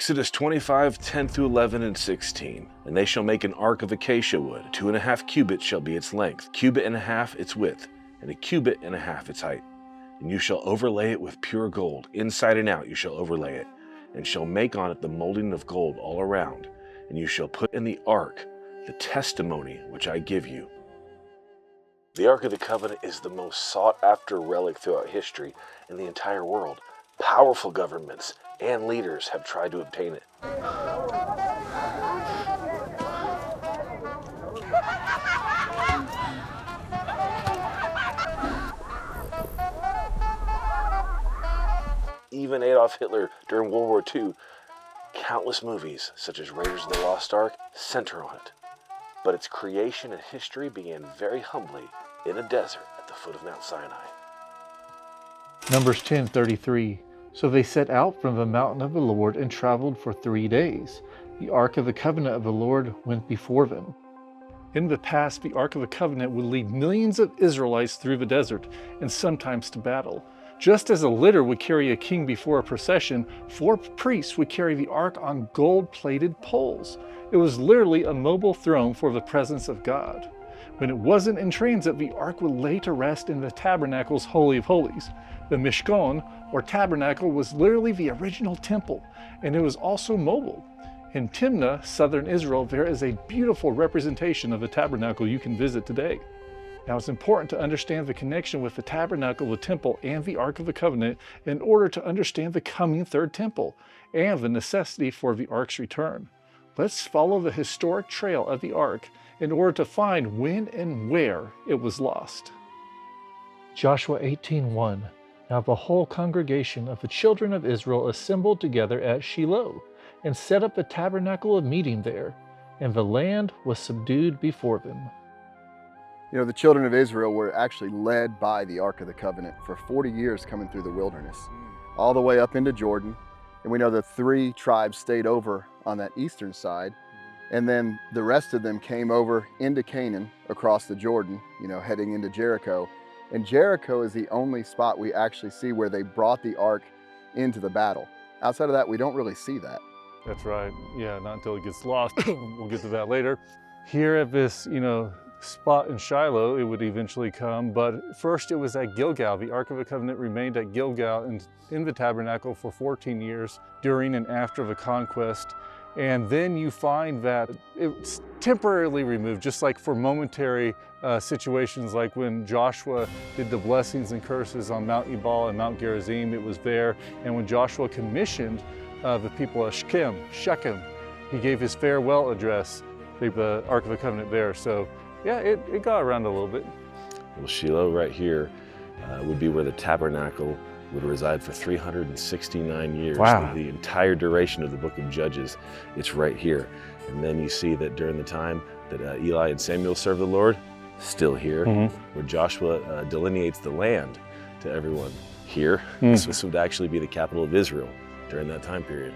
Exodus 25, 10 through 11 and 16. And they shall make an ark of acacia wood. 2.5 cubits shall be its length, 1.5 cubits its width, and 1.5 cubits its height. And you shall overlay it with pure gold. Inside and out you shall overlay it, and shall make on it the molding of gold all around. And you shall put in the ark the testimony which I give you. The Ark of the Covenant is the most sought-after relic throughout history in the entire world. Powerful governments and leaders have tried to obtain it. Even Adolf Hitler during World War II, countless movies such as Raiders of the Lost Ark center on it. But its creation and history began very humbly in a desert at the foot of Mount Sinai. Numbers 10:33. So they set out from the mountain of the Lord and traveled for 3 days. The Ark of the Covenant of the Lord went before them. In the past, the Ark of the Covenant would lead millions of Israelites through the desert and sometimes to battle. Just as a litter would carry a king before a procession, 4 priests would carry the ark on gold-plated poles. It was literally a mobile throne for the presence of God. When it wasn't in transit, the ark would lay to rest in the tabernacle's Holy of Holies. The Mishkan, or tabernacle, was literally the original temple, and it was also mobile. In Timnah, southern Israel, there is a beautiful representation of the tabernacle you can visit today. Now, it's important to understand the connection with the tabernacle, the temple, and the Ark of the Covenant in order to understand the coming third temple and the necessity for the ark's return. Let's follow the historic trail of the ark in order to find when and where it was lost. Joshua 18:1. Now the whole congregation of the children of Israel assembled together at Shiloh and set up the tabernacle of meeting there, and the land was subdued before them. You know, the children of Israel were actually led by the Ark of the Covenant for 40 years coming through the wilderness, all the way up into Jordan. And we know the 3 tribes stayed over on that eastern side. And then the rest of them came over into Canaan across the Jordan, you know, heading into Jericho. And Jericho is the only spot we actually see where they brought the ark into the battle. Outside of that, we don't really see that. That's right. Yeah, not until it gets lost. We'll get to that later. Here at this, spot in Shiloh, it would eventually come, but first it was at Gilgal. The Ark of the Covenant remained at Gilgal and in the tabernacle for 14 years during and after the conquest. And then you find that it's temporarily removed, just like for momentary situations, like when Joshua did the blessings and curses on Mount Ebal and Mount Gerizim, it was there. And when Joshua commissioned the people of Shechem, he gave his farewell address, the Ark of the Covenant there. So yeah, it got around a little bit. Well, Shiloh right here would be where the tabernacle would reside for 369 years. Wow. The entire duration of the book of Judges, it's right here. And then you see that during the time that Eli and Samuel served the Lord, still here, where Joshua delineates the land to everyone here. This would actually be the capital of Israel during that time period.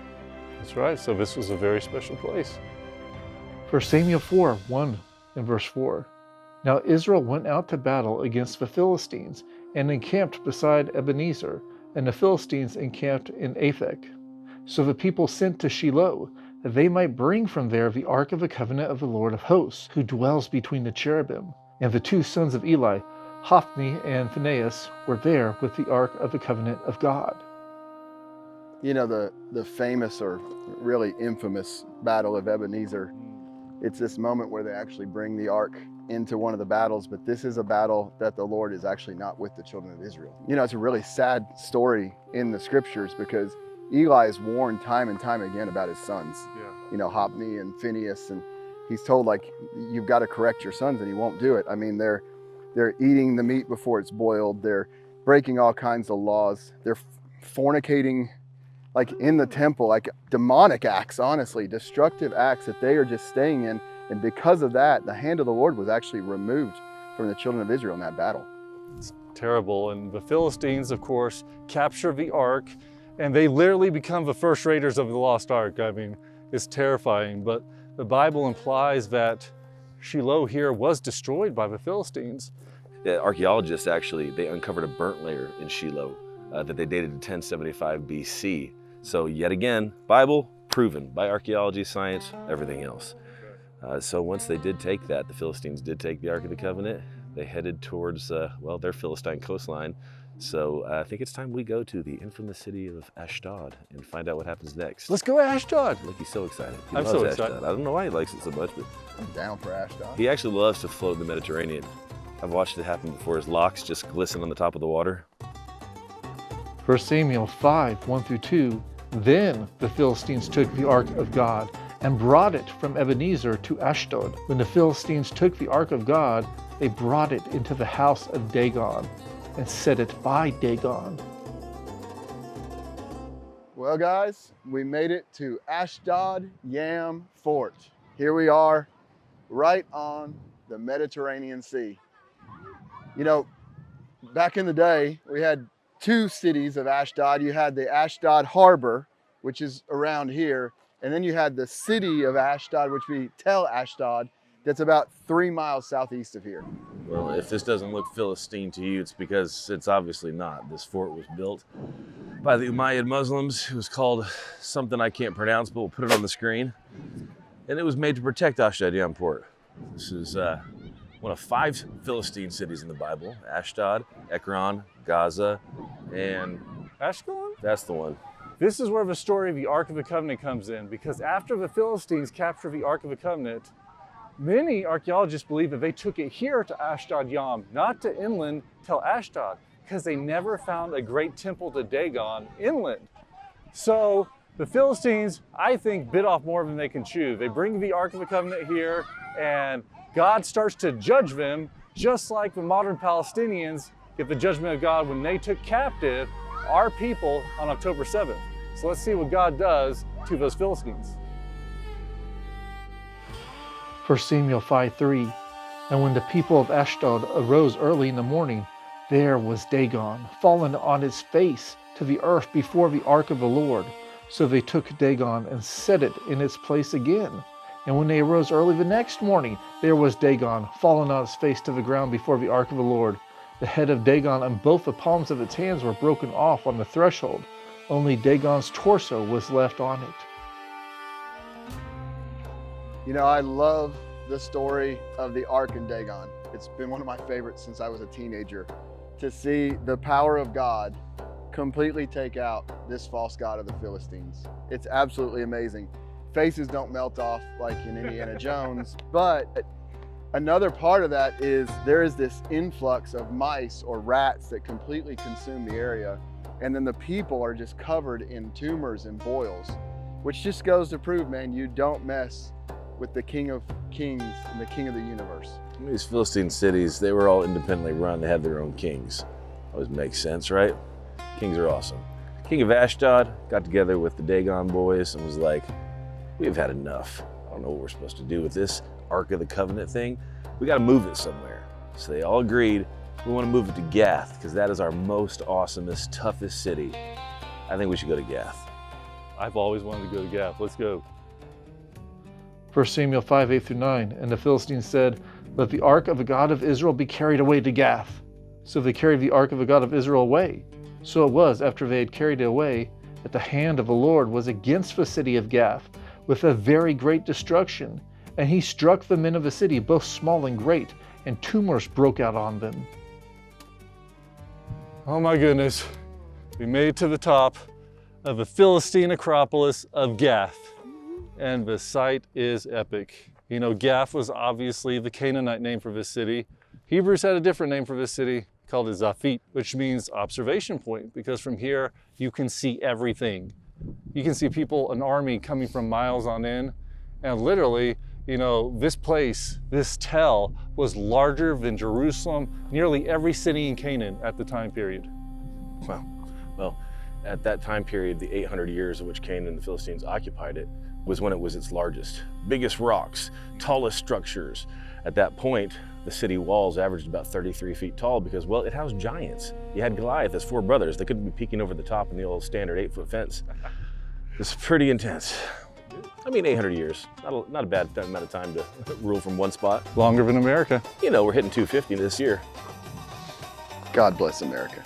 That's right, so this was a very special place. 1 Samuel 4:1 and verse 4. Now Israel went out to battle against the Philistines and encamped beside Ebenezer, and the Philistines encamped in Aphek. So the people sent to Shiloh, that they might bring from there the Ark of the Covenant of the Lord of hosts, who dwells between the cherubim. And the 2 sons of Eli, Hophni and Phinehas, were there with the Ark of the Covenant of God. You know, the famous or really infamous Battle of Ebenezer, it's this moment where they actually bring the ark into one of the battles, but this is a battle that the Lord is actually not with the children of Israel. You know, it's a really sad story in the scriptures because Eli is warned time and time again about his sons. You know, Hophni and Phinehas, and he's told, like, you've got to correct your sons, and he won't do it. I mean, they're eating the meat before it's boiled. They're breaking all kinds of laws. They're fornicating, like in the temple, like demonic acts, honestly, destructive acts that they are just staying in. And because of that, the hand of the Lord was actually removed from the children of Israel in that battle. It's terrible. And the Philistines, of course, capture the ark, and they literally become the first raiders of the lost ark. I mean, it's terrifying, but the Bible implies that Shiloh here was destroyed by the Philistines. The archaeologists actually, they uncovered a burnt layer in Shiloh that they dated to 1075 BC. So yet again, Bible proven by archaeology, science, everything else. So once they did take that, the Philistines did take the Ark of the Covenant, they headed towards, their Philistine coastline. So I think it's time we go to the infamous city of Ashdod and find out what happens next. Let's go Ashdod. Look, he's so excited. He I'm loves so Ashdod. excited. I don't know why he likes it so much, but I'm down for Ashdod. he actually loves to float in the Mediterranean. I've watched it happen before. His locks just glisten on the top of the water. 1 Samuel 5, 1 through 2. Then the Philistines took the ark of God and brought it from Ebenezer to Ashdod. When the Philistines took the ark of God, they brought it into the house of Dagon and set it by Dagon. Well, guys, we made it to Ashdod Yam Fort. Here we are, right on the Mediterranean Sea. You know, back in the day, we had two cities of Ashdod. You had the Ashdod Harbor, which is around here, and then you had the city of Ashdod, which we tell Ashdod, that's about 3 miles southeast of here. Well, if this doesn't look Philistine to you, it's because it's obviously not. This fort was built by the Umayyad Muslims. It was called something I can't pronounce, but we'll put it on the screen. And it was made to protect Ashdod Yam Fort. This is one of 5 Philistine cities in the Bible: Ashdod, Ekron, Gaza, and Ashkelon? that's the one. This is where the story of the Ark of the Covenant comes in, because after the Philistines captured the Ark of the Covenant, many archaeologists believe that they took it here to Ashdod Yam, not to inland till Ashdod, because they never found a great temple to Dagon inland. So the Philistines, I think, bit off more than they can chew. They bring the Ark of the Covenant here, and God starts to judge them, just like the modern Palestinians get the judgment of God when they took captive our people on October 7th. So let's see what God does to those Philistines. 1 Samuel 5:3. And when the people of Ashdod arose early in the morning, there was Dagon, fallen on his face to the earth before the ark of the Lord. So they took Dagon and set it in its place again. And when they arose early the next morning, there was Dagon, fallen on his face to the ground before the ark of the Lord. The head of Dagon and both the palms of its hands were broken off on the threshold. Only Dagon's torso was left on it. You know, I love the story of the Ark and Dagon. It's been one of my favorites since I was a teenager, to see the power of God completely take out this false god of the Philistines. It's absolutely amazing. Faces don't melt off like in Indiana Jones, but another part of that is there is this influx of mice or rats that completely consume the area, and then the people are just covered in tumors and boils, which just goes to prove, man, you don't mess with the King of Kings and the King of the universe. These Philistine cities, they were all independently run. They had their own kings. Always makes sense, right? Kings are awesome. King of Ashdod got together with the Dagon boys and was like, we've had enough. I don't know what we're supposed to do with this Ark of the Covenant thing. We got to move it somewhere. So they all agreed, we want to move it to Gath, because that is our most awesomest, toughest city. I think we should go to Gath. I've always wanted to go to Gath. Let's go. 1 Samuel 5:8-9. And the Philistines said, let the ark of the God of Israel be carried away to Gath. So they carried the ark of the God of Israel away. So it was, after they had carried it away, that the hand of the Lord was against the city of Gath, with a very great destruction. And he struck the men of the city, both small and great, and tumors broke out on them. Oh my goodness. We made it to the top of the Philistine Acropolis of Gath. And the site is epic. You know, Gath was obviously the Canaanite name for this city. Hebrews had a different name for this city, called it Zaphit, which means observation point, because from here you can see everything. You can see people, an army coming from miles on in, and literally, you know, this place, this tell, was larger than Jerusalem, nearly every city in Canaan at the time period. Wow. Well, at that time period, the 800 years in which Canaan and the Philistines occupied it, was when it was its largest. Biggest rocks, tallest structures. At that point, the city walls averaged about 33 feet tall because, well, it housed giants. You had Goliath as 4 brothers. They couldn't be peeking over the top in the old standard 8-foot fence. It's pretty intense. I mean, 800 years, not a bad amount of time to rule from one spot. Longer than America. You know, we're hitting 250 this year. God bless America.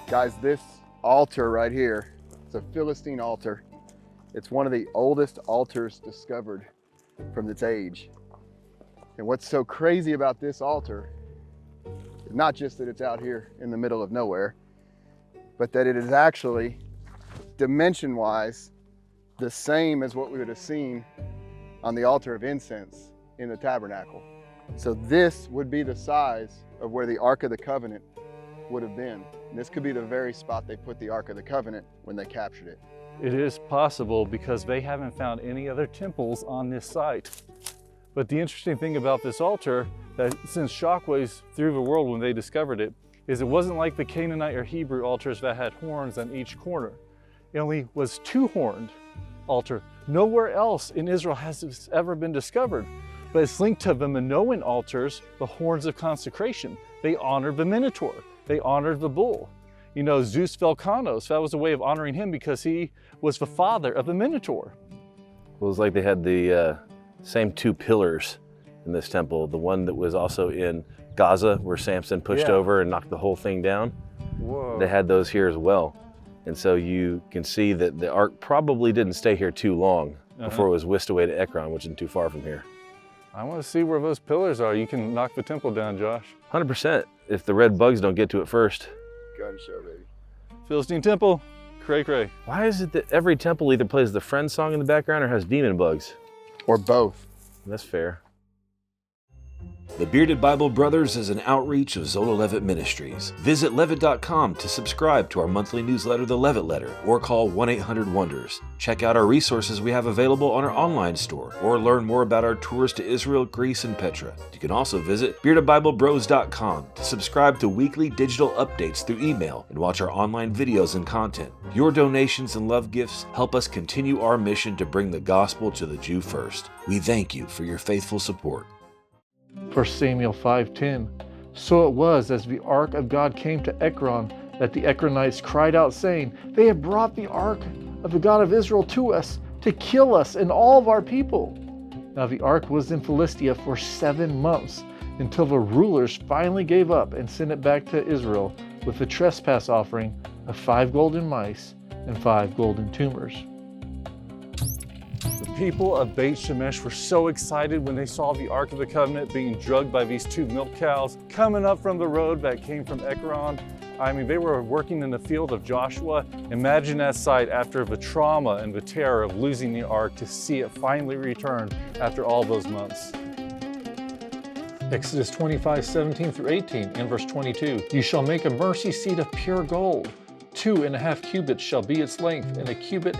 Guys, this altar right here, it's a Philistine altar. It's one of the oldest altars discovered from its age. And what's so crazy about this altar is not just that it's out here in the middle of nowhere, but that it is actually, dimension-wise, the same as what we would have seen on the altar of incense in the tabernacle. So this would be the size of where the Ark of the Covenant would have been. And this could be the very spot they put the Ark of the Covenant when they captured it. It is possible because they haven't found any other temples on this site. But the interesting thing about this altar that sends shockwaves through the world when they discovered it is it wasn't like the Canaanite or Hebrew altars that had horns on each corner. It only was two-horned altar. Nowhere else in Israel has this ever been discovered. But it's linked to the Minoan altars, the horns of consecration. They honored the Minotaur. They honored the bull. You know, Zeus Volcanos, that was a way of honoring him because he was the father of the Minotaur. Well, it was like they had the same two pillars in this temple. The one that was also in Gaza where Samson pushed over and knocked the whole thing down. Whoa. They had those here as well. And so you can see that the ark probably didn't stay here too long before it was whisked away to Ekron, which isn't too far from here. I want to see where those pillars are. You can knock the temple down, Josh. 100%, if the red bugs don't get to it first. Gun show, baby. Philistine temple, cray cray. Why is it that every temple either plays the Friends song in the background or has demon bugs? Or both. That's fair. The Bearded Bible Brothers is an outreach of Zola Levitt Ministries. Visit levitt.com to subscribe to our monthly newsletter, The Levitt Letter, or call 1-800-WONDERS. Check out our resources we have available on our online store, or learn more about our tours to Israel, Greece, and Petra. You can also visit beardedbiblebros.com to subscribe to weekly digital updates through email and watch our online videos and content. Your donations and love gifts help us continue our mission to bring the gospel to the Jew first. We thank you for your faithful support. 1 Samuel 5:10. So it was as the ark of God came to Ekron that the Ekronites cried out, saying, "They have brought the ark of the God of Israel to us to kill us and all of our people." Now the ark was in Philistia for 7 months until the rulers finally gave up and sent it back to Israel with the trespass offering of 5 golden mice and 5 golden tumors. The people of Beit Shemesh were so excited when they saw the Ark of the Covenant being drugged by these 2 milk cows coming up from the road that came from Ekron. I mean, they were working in the field of Joshua. Imagine that sight after the trauma and the terror of losing the Ark, to see it finally return after all those months. Exodus 25:17 through 18 and verse 22. You shall make a mercy seat of pure gold. 2.5 cubits shall be its length, and 1.5 cubits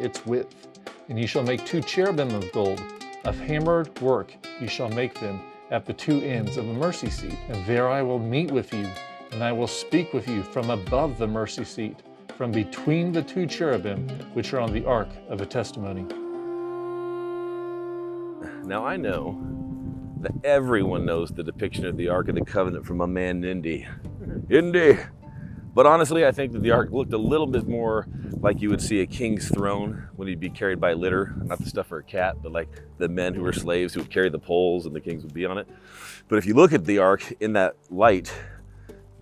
its width. And you shall make 2 cherubim of gold. Of hammered work you shall make them at the 2 ends of the mercy seat. And there I will meet with you, and I will speak with you from above the mercy seat, from between the 2 cherubim which are on the ark of the testimony. Now I know that everyone knows the depiction of the Ark of the Covenant from my man Indy. Indy! But honestly, I think that the ark looked a little bit more like you would see a king's throne when he'd be carried by litter, not the stuff for a cat, but like the men who were slaves who would carry the poles and the kings would be on it. But if you look at the ark in that light,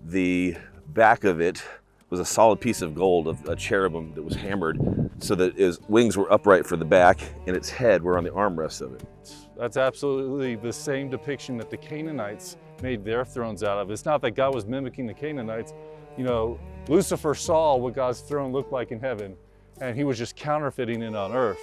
the back of it was a solid piece of gold, of a cherubim that was hammered so that its wings were upright for the back and its head were on the armrests of it. That's absolutely the same depiction that the Canaanites made their thrones out of. It's not that God was mimicking the Canaanites. You know, Lucifer saw what God's throne looked like in heaven, and he was just counterfeiting it on earth.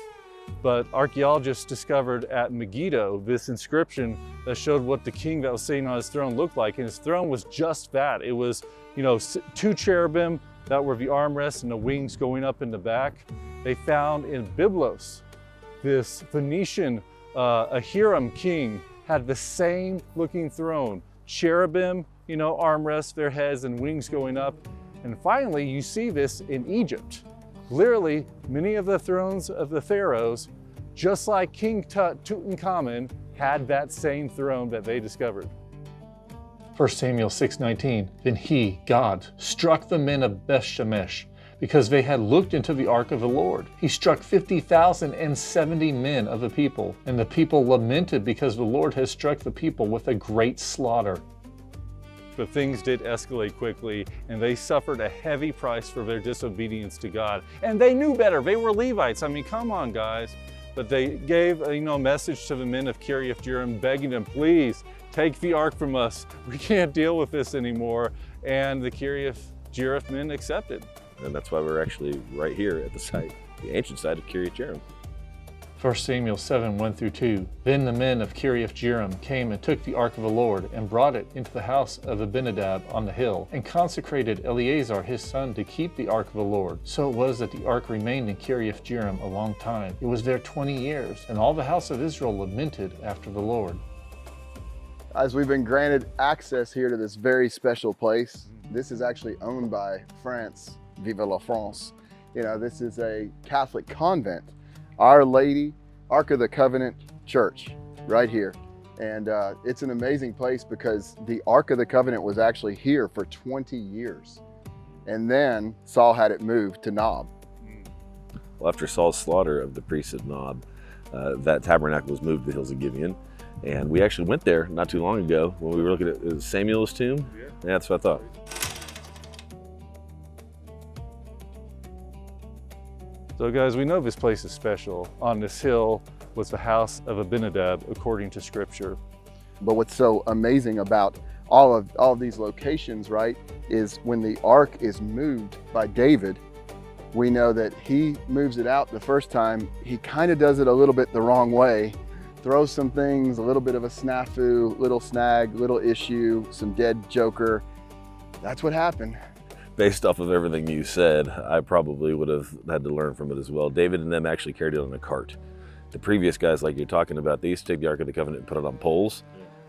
But archaeologists discovered at Megiddo this inscription that showed what the king that was sitting on his throne looked like, and his throne was just that. It was, 2 cherubim that were the armrests and the wings going up in the back. They found in Byblos, this Phoenician Jearim king had the same looking throne, cherubim, armrests, their heads and wings going up. And finally, you see this in Egypt. Literally, many of the thrones of the pharaohs, just like King Tutankhamun, had that same throne that they discovered. 1 Samuel 6:19, Then he, God, struck the men of Beth Shemesh, because they had looked into the ark of the Lord. He struck 50,070 men of the people, and the people lamented because the Lord had struck the people with a great slaughter. But things did escalate quickly, and they suffered a heavy price for their disobedience to God. And they knew better. They were Levites. I mean, come on, guys. But they gave a message to the men of Kiriath Jearim, begging them, please take the ark from us. We can't deal with this anymore. And the Kiriath Jearim men accepted. And that's why we're actually right here at the site, the ancient site of Kiriath Jearim. 1 Samuel 7, 1-2. Then the men of Kiriath Jearim came and took the ark of the Lord and brought it into the house of Abinadab on the hill, and consecrated Eleazar his son to keep the ark of the Lord. So it was that the ark remained in Kiriath Jearim a long time. It was there 20 years, and all the house of Israel lamented after the Lord. As we've been granted access here to this very special place, this is actually owned by France. Vive la France. This is a Catholic convent. Our Lady, Ark of the Covenant Church, right here. And it's an amazing place because the Ark of the Covenant was actually here for 20 years. And then Saul had it moved to Nob. Well, after Saul's slaughter of the priests of Nob, that tabernacle was moved to the hills of Gibeon. And we actually went there not too long ago when we were looking at Samuel's tomb. Yeah, that's what I thought. So guys, we know this place is special. On this hill was the house of Abinadab, according to Scripture. But what's so amazing about all of these locations, right, is when the ark is moved by David, we know that he moves it out the first time. He kind of does it a little bit the wrong way, throws some things, a little bit of a snafu, little snag, little issue, some dead joker. That's what happened. Based off of everything you said, I probably would have had to learn from it as well. David and them actually carried it on a cart. The previous guys, like you're talking about, they used to take the Ark of the Covenant and put it on poles.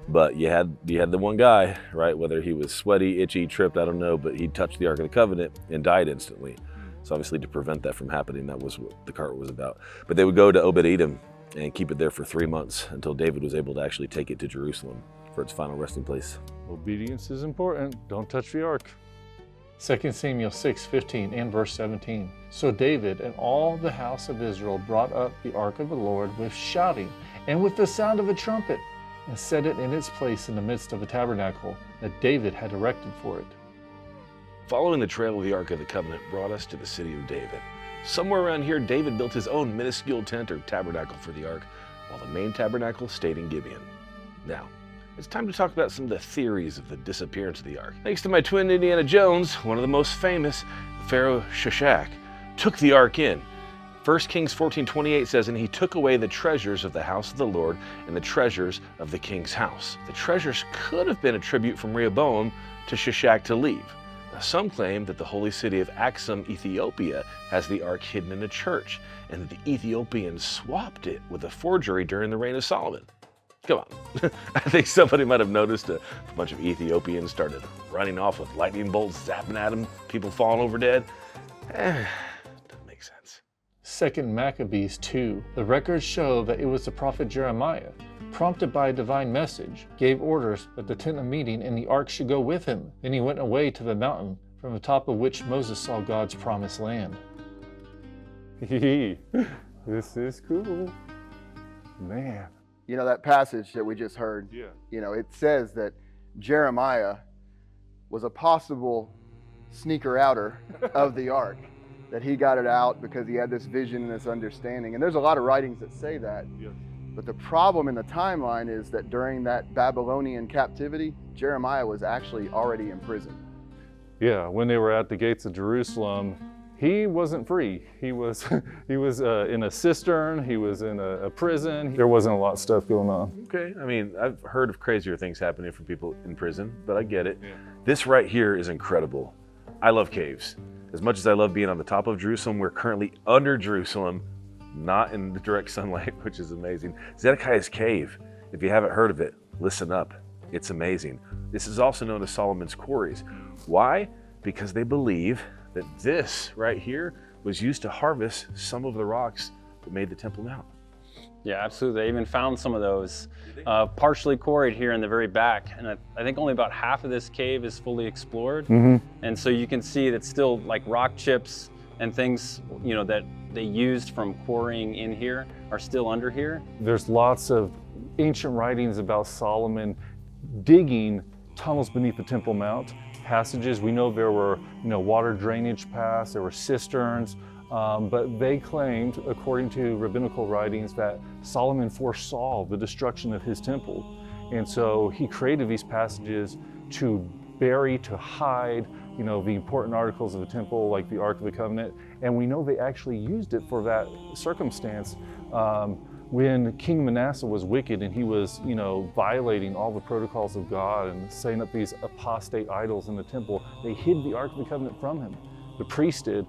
But you had the one guy, right? Whether he was sweaty, itchy, tripped, I don't know, but he touched the Ark of the Covenant and died instantly. So obviously to prevent that from happening, that was what the cart was about. But they would go to Obed-Edom and keep it there for 3 months until David was able to actually take it to Jerusalem for its final resting place. Obedience is important. Don't touch the ark. 2 Samuel 6:15 and verse 17. So David and all the house of Israel brought up the ark of the Lord with shouting and with the sound of a trumpet, and set it in its place in the midst of the tabernacle that David had erected for it. Following the trail of the Ark of the Covenant brought us to the city of David. Somewhere around here, David built his own minuscule tent or tabernacle for the ark, while the main tabernacle stayed in Gibeon. Now, it's time to talk about some of the theories of the disappearance of the ark. Thanks to my twin Indiana Jones, one of the most famous, Pharaoh Shishak, took the ark in. 1 Kings 14:28 says, and he took away the treasures of the house of the Lord and the treasures of the king's house. The treasures could have been a tribute from Rehoboam to Shishak to leave. Now, some claim that the holy city of Axum, Ethiopia, has the ark hidden in a church, and that the Ethiopians swapped it with a forgery during the reign of Solomon. Come on. I think somebody might have noticed a bunch of Ethiopians started running off with lightning bolts zapping at them, people falling over dead. Doesn't make sense. 2 Maccabees 2. The records show that it was the prophet Jeremiah, prompted by a divine message, gave orders that the tent of meeting and the ark should go with him. Then he went away to the mountain, from the top of which Moses saw God's promised land. This is cool. Man. That passage that we just heard, it says that Jeremiah was a possible sneaker outer of the ark, that he got it out because he had this vision and this understanding. And there's a lot of writings that say that. Yeah. But the problem in the timeline is that during that Babylonian captivity, Jeremiah was actually already in prison. Yeah, when they were at the gates of Jerusalem, he wasn't free. He was in a cistern, he was in a prison. There wasn't a lot of stuff going on. Okay, I mean, I've heard of crazier things happening for people in prison, but I get it. Yeah. This right here is incredible. I love caves. As much as I love being on the top of Jerusalem, we're currently under Jerusalem, not in the direct sunlight, which is amazing. Zedekiah's Cave, if you haven't heard of it, listen up. It's amazing. This is also known as Solomon's Quarries. Why? Because they believe that this right here was used to harvest some of the rocks that made the Temple Mount. Yeah, absolutely. They even found some of those partially quarried here in the very back. And I think only about half of this cave is fully explored. Mm-hmm. And so you can see that still like rock chips and things, that they used from quarrying in here are still under here. There's lots of ancient writings about Solomon digging tunnels beneath the Temple Mount, passages. We know there were, water drainage paths, there were cisterns, but they claimed, according to rabbinical writings, that Solomon foresaw the destruction of his temple. And so he created these passages to bury, to hide, the important articles of the temple, like the Ark of the Covenant. And we know they actually used it for that circumstance. When King Manasseh was wicked and he was, violating all the protocols of God and setting up these apostate idols in the temple, they hid the Ark of the Covenant from him. The priest did,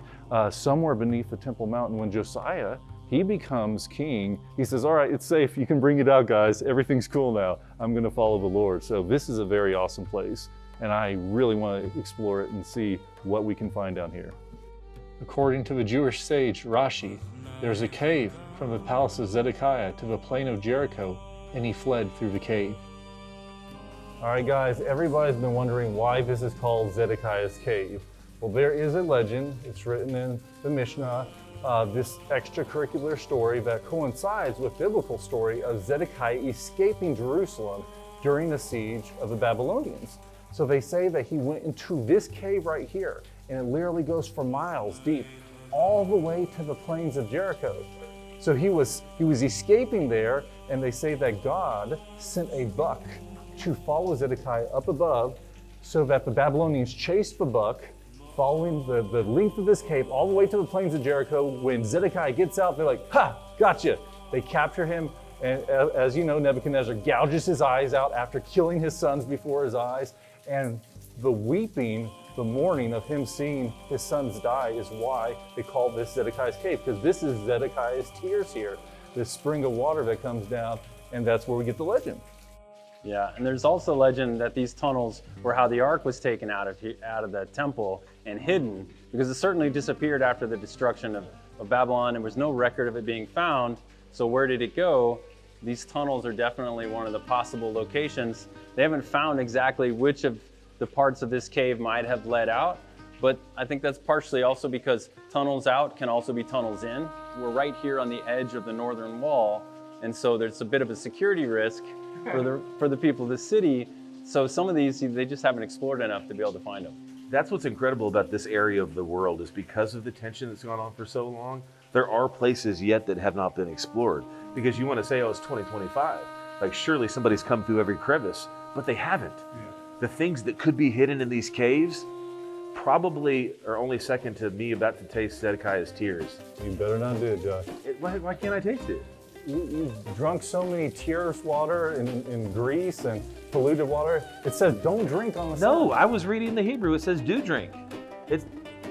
somewhere beneath the Temple Mountain. When Josiah, he becomes king, he says, all right, it's safe, you can bring it out, guys, everything's cool now, I'm gonna follow the Lord. So this is a very awesome place, and I really want to explore it and see what we can find down here. According to the Jewish sage Rashi, there's a cave from the palace of Zedekiah to the plain of Jericho, and he fled through the cave. All right, guys, everybody's been wondering why this is called Zedekiah's cave. Well, there is a legend, it's written in the Mishnah, this extracurricular story that coincides with biblical story of Zedekiah escaping Jerusalem during the siege of the Babylonians. So they say that he went into this cave right here, and it literally goes for miles deep, all the way to the plains of Jericho. So he was escaping there, and they say that God sent a buck to follow Zedekiah up above, so that the Babylonians chased the buck, following the length of this cave all the way to the plains of Jericho. When Zedekiah gets out, they're like, ha, gotcha. They capture him, and as you know, Nebuchadnezzar gouges his eyes out after killing his sons before his eyes. And the weeping, the mourning of him seeing his sons die is why they call this Zedekiah's cave, because this is Zedekiah's tears here, this spring of water that comes down, and that's where we get the legend. Yeah, and there's also legend that these tunnels were how the ark was taken out of the temple and hidden, because it certainly disappeared after the destruction of Babylon. There was no record of it being found. So where did it go? These tunnels are definitely one of the possible locations. They haven't found exactly which of the parts of this cave might have led out, but I think that's partially also because tunnels out can also be tunnels in. We're right here on the edge of the northern wall, and so there's a bit of a security risk for the people of the city. So some of these, they just haven't explored enough to be able to find them. That's what's incredible about this area of the world, is because of the tension that's gone on for so long, there are places yet that have not been explored. Because you want to say, oh, it's 2025. Like, surely somebody's come through every crevice, but they haven't. Yeah. The things that could be hidden in these caves probably are only second to me about to taste Zedekiah's tears. You better not do it, Josh. Why can't I taste it? You've drunk so many tears water in Greece and polluted water. It says don't drink on the side. No, I was reading the Hebrew. It says do drink.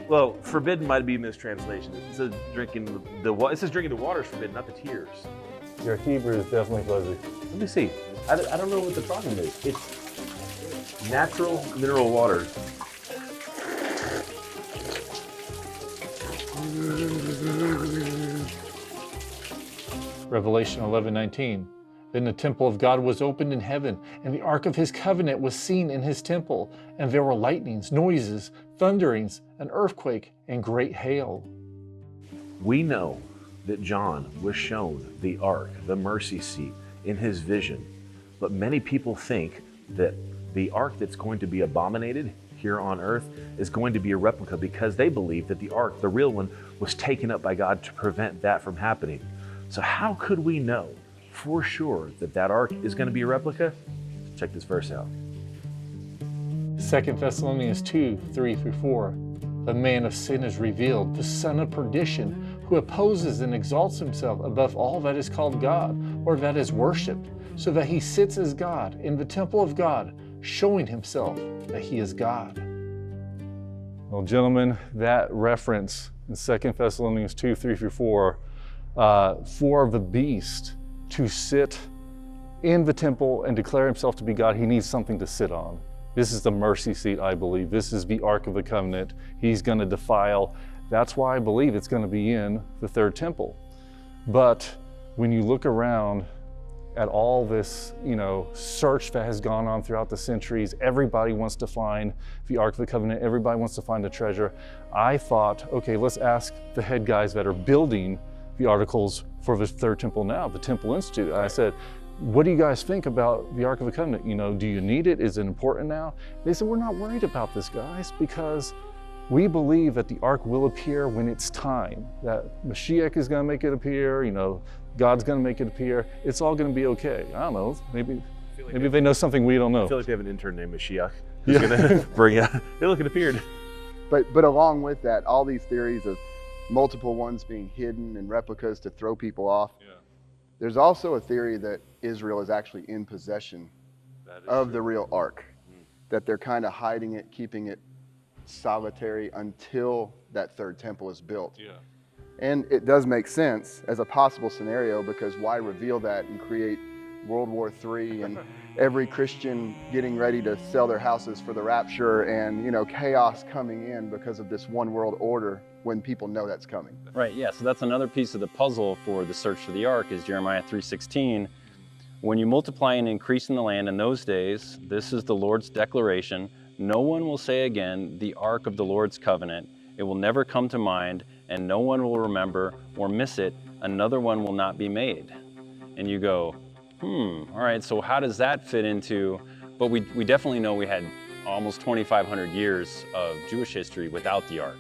Well, forbidden might be a mistranslation. It says drinking the water is forbidden, not the tears. Your Hebrew is definitely fuzzy. Let me see. I don't know what the problem is. It's natural mineral water. Revelation 11:19. Then the temple of God was opened in heaven, and the ark of his covenant was seen in his temple, and there were lightnings, noises, thunderings, an earthquake, and great hail. We know that John was shown the ark, the mercy seat, in his vision. But many people think that the ark that's going to be abominated here on earth is going to be a replica, because they believe that the ark, the real one, was taken up by God to prevent that from happening. So how could we know for sure that that ark is going to be a replica? Check this verse out. 2 Thessalonians 2:3-4. The man of sin is revealed, the son of perdition, who opposes and exalts himself above all that is called God or that is worshipped, so that he sits as God in the temple of God, showing himself that he is God. Well, gentlemen, that reference in 2 Thessalonians 2:3-4, for the beast to sit in the temple and declare himself to be God, he needs something to sit on. This is the mercy seat, I believe. This is the Ark of the Covenant. He's going to defile. That's why I believe it's going to be in the third temple. But when you look around at all this, search that has gone on throughout the centuries, everybody wants to find the Ark of the Covenant. Everybody wants to find the treasure. I thought, okay, let's ask the head guys that are building the articles for the third temple now, the Temple Institute. And I said, what do you guys think about the Ark of the Covenant? You know, do you need it? Is it important now? They said, we're not worried about this, guys, because we believe that the Ark will appear when it's time, that Mashiach is going to make it appear, you know, God's going to make it appear. It's all going to be okay. I don't know, maybe they know something we don't know. I feel like they have an intern named Mashiach who's going to bring out, hey, look, it appeared. But along with that, all these theories of multiple ones being hidden and replicas to throw people off, there's also a theory that Israel is actually in possession of the real Ark, that they're kind of hiding it, keeping it solitary until that third temple is built. And it does make sense as a possible scenario, because why reveal that and create World War III and every Christian getting ready to sell their houses for the rapture and, you know, chaos coming in because of this one world order when people know that's coming. Right, yeah, so that's another piece of the puzzle for the search for the Ark is Jeremiah 3:16. When you multiply and increase in the land in those days, this is the Lord's declaration, no one will say again, the Ark of the Lord's covenant. It will never come to mind, and no one will remember or miss it. Another one will not be made. And you go, all right, so how does that fit into, but we definitely know we had almost 2,500 years of Jewish history without the Ark.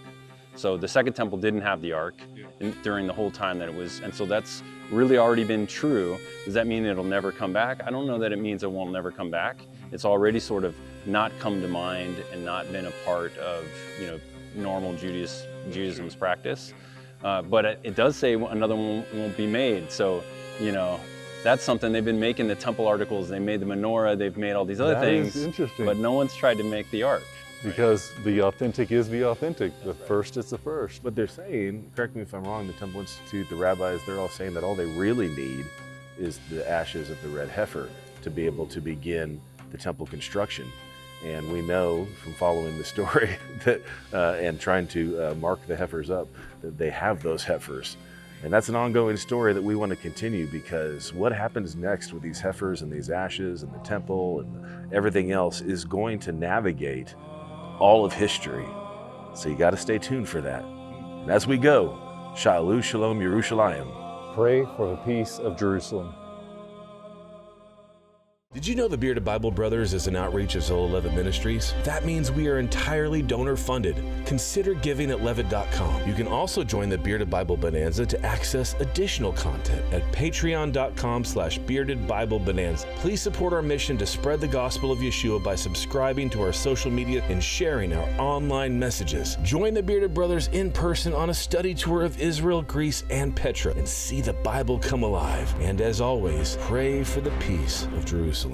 So the Second Temple didn't have the Ark during the whole time that it was, and so that's really already been true. Does that mean it'll never come back? I don't know that it means it won't never come back. It's already sort of not come to mind and not been a part of, you know, normal Judaism's practice. But it does say another one won't be made. So, you know, that's something they've been making the temple articles. They made the menorah, they've made all these other things. That is interesting. But no one's tried to make the Ark. Because the authentic is the authentic. The first is the first. But they're saying, correct me if I'm wrong, the Temple Institute, the rabbis, they're all saying that all they really need is the ashes of the red heifer to be able to begin the temple construction. And we know from following the story that and trying to mark the heifers up, that they have those heifers. And that's an ongoing story that we want to continue, because what happens next with these heifers and these ashes and the temple and everything else is going to navigate all of history. So you got to stay tuned for that. And as we go, Shiloh, Shalom, Yerushalayim. Pray for the peace of Jerusalem. Did you know the Bearded Bible Brothers is an outreach of Zola Levitt Ministries? That means we are entirely donor-funded. Consider giving at levitt.com. You can also join the Bearded Bible Bonanza to access additional content at patreon.com/Bearded Bible Bonanza. Please support our mission to spread the gospel of Yeshua by subscribing to our social media and sharing our online messages. Join the Bearded Brothers in person on a study tour of Israel, Greece, and Petra, and see the Bible come alive. And as always, pray for the peace of Jerusalem.